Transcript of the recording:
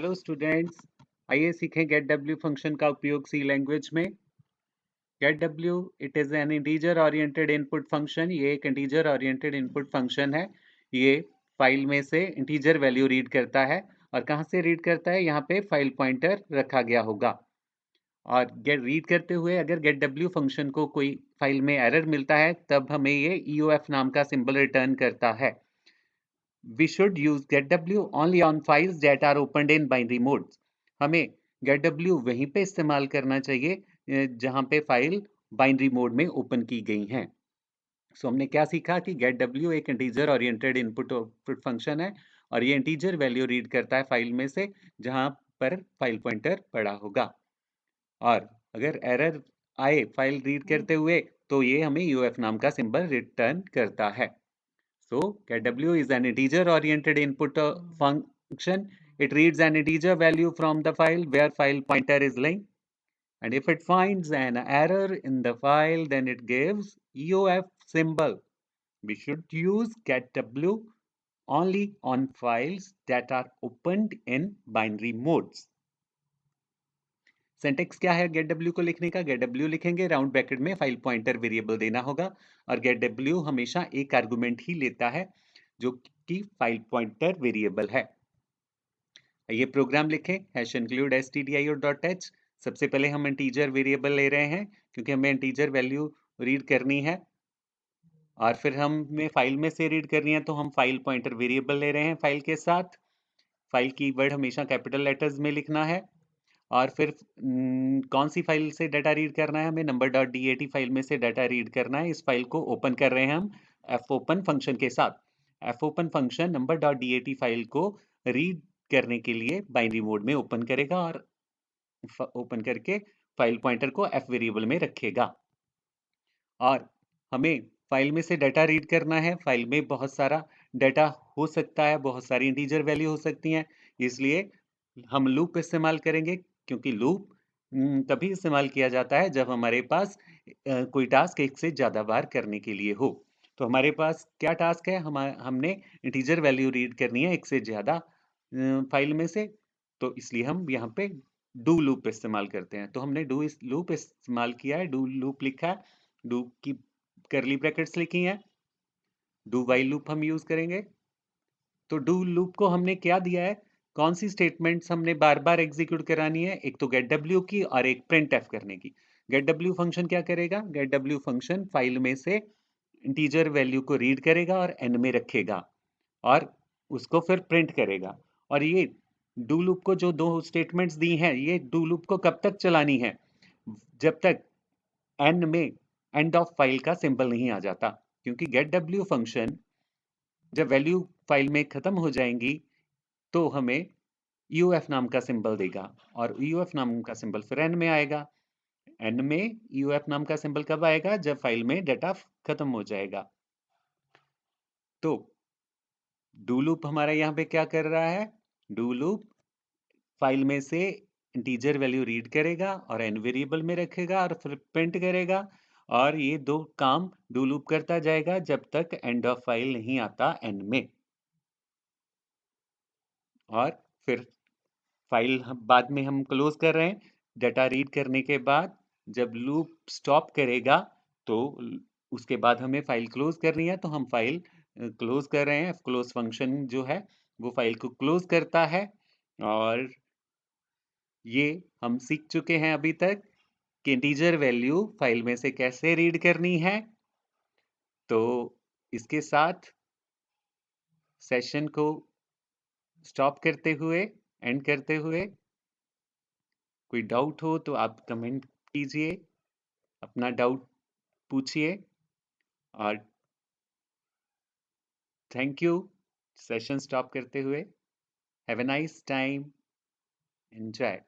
Hello students, आइए सीखें gate W function का उपयोग सी लैंग्वेज में। Get W it is an integer oriented input function. ये एक इंटीजर ओरिएंटेड इनपुट फंक्शन है। ये फाइल में से इंटीजर वैल्यू रीड करता है। और कहाँ से रीड करता है? यहाँ पे फाइल पॉइंटर रखा गया होगा। और गेट रीड करते हुए अगर गेट डब्ल्यू फंक्शन को कोई फाइल में एरर मिलता है तब हमें ये EOF नाम का सिंबल रिटर्न करता है। We should use getW only on files that are opened in binary modes. हमें getW वहीं पे इस्तेमाल करना चाहिए जहां पे फाइल बाइनरी मोड में ओपन की गई हैं। सो हमने क्या सीखा कि getW एक integer oriented input output function है और ये इंटीजर वैल्यू रीड करता है फाइल में से जहां पर फाइल पॉइंटर पड़ा होगा। और अगर एरर आए फाइल रीड करते हुए तो ये हमें UF नाम का सिंबल रिटर्न करता है। So getW is an integer-oriented input function. It reads an integer value from the file where file pointer is lying. And if it finds an error in the file, then it gives EOF symbol. We should use getW only on files that are opened in binary modes. Syntax क्या है get W को लिखने का? Get W लिखेंगे, round bracket में file pointer variable देना होगा और गेट डब्ल्यू हमेशा एक आर्गुमेंट ही लेता है जो कि फाइल पॉइंटर वेरिएबल है। ये प्रोग्राम लिखें #include stdio.h। सबसे पहले हम इंटीजर वेरिएबल ले रहे हैं क्योंकि हमें इंटीजर वैल्यू रीड करनी है और फिर हमें फाइल में से रीड करनी है तो हम फाइल पॉइंटर वेरिएबल ले रहे हैं फाइल के साथ। फाइल कीवर्ड हमेशा कैपिटल लेटर्स में लिखना है और फिर कौन सी फाइल से डाटा रीड करना है? हमें number.dat फाइल में से डाटा रीड करना है। इस फाइल को ओपन कर रहे हैं हम fopen फंक्शन के साथ। fopen फंक्शन number.dat फाइल को रीड करने के लिए बाइनरी मोड में ओपन करेगा और ओपन करके फाइल पॉइंटर को f वेरिएबल में रखेगा। और हमें फाइल में से डाटा रीड करना है। फाइल में बहुत सारा डाटा हो सकता है, बहुत सारी इंटीजर वैल्यू हो सकती हैं, इसलिए हम लूप इस्तेमाल करेंगे क्योंकि लूप तभी इस्तेमाल किया जाता है जब हमारे पास कोई टास्क एक से ज़्यादा बार करने के लिए हो। तो हमारे पास क्या टास्क है? हमने इंटीजर वैल्यू रीड करनी है एक से ज़्यादा फाइल में से, तो इसलिए हम यहाँ पे डू लूप इस्तेमाल करते हैं। तो हमने डू लूप इस्तेमाल किया है, डू लूप लिखा है, डू की करली ब्रैकेट्स लिखी हैं, डू वाइल लूप हम यूज करेंगे। तो डू लूप को हमने क्या दिया है? कौन सी स्टेटमेंट्स हमने बार बार एग्जीक्यूट करानी है? एक तो गेट डब्ल्यू की और एक प्रिंट एफ करने की। गेट डब्ल्यू फंक्शन क्या करेगा? गेट डब्ल्यू फंक्शन फाइल में से इंटीजर वैल्यू को रीड करेगा और एन में रखेगा और उसको फिर प्रिंट करेगा। और ये डू लूप को जो दो स्टेटमेंट्स दी हैं, ये डू लूप को कब तक चलानी है? जब तक एन में एंड ऑफ फाइल का सिंबल नहीं आ जाता, क्योंकि गेट डब्ल्यू फंक्शन जब वैल्यू फाइल में खत्म हो जाएंगी तो हमें EOF नाम का सिंबल देगा और EOF नाम का सिंबल फिर एन में आएगा। एन में EOF नाम का सिंबल कब आएगा? जब फाइल में डाटा खत्म हो जाएगा। तो डू लूप हमारा यहाँ पे क्या कर रहा है? डू लूप फाइल में से इंटीजर वैल्यू रीड करेगा और एन वेरिएबल में रखेगा और फिर प्रिंट करेगा और ये दो काम डू लूप करता जाएगा जब तक एंड ऑफ फाइल नहीं आता एन में। और फिर फाइल बाद में हम क्लोज कर रहे हैं। डाटा रीड करने के बाद जब लूप स्टॉप करेगा तो उसके बाद हमें फाइल क्लोज करनी है, तो हम फाइल क्लोज कर रहे हैं। क्लोज फंक्शन जो है वो फाइल को क्लोज करता है और ये हम सीख चुके हैं अभी तक कि इंटीजर वैल्यू फाइल में से कैसे रीड करनी है। तो इसके साथ सेशन को स्टॉप करते हुए, एंड करते हुए, कोई डाउट हो तो आप कमेंट कीजिए, अपना डाउट पूछिए और थैंक यू। सेशन स्टॉप करते हुए have a nice time, enjoy.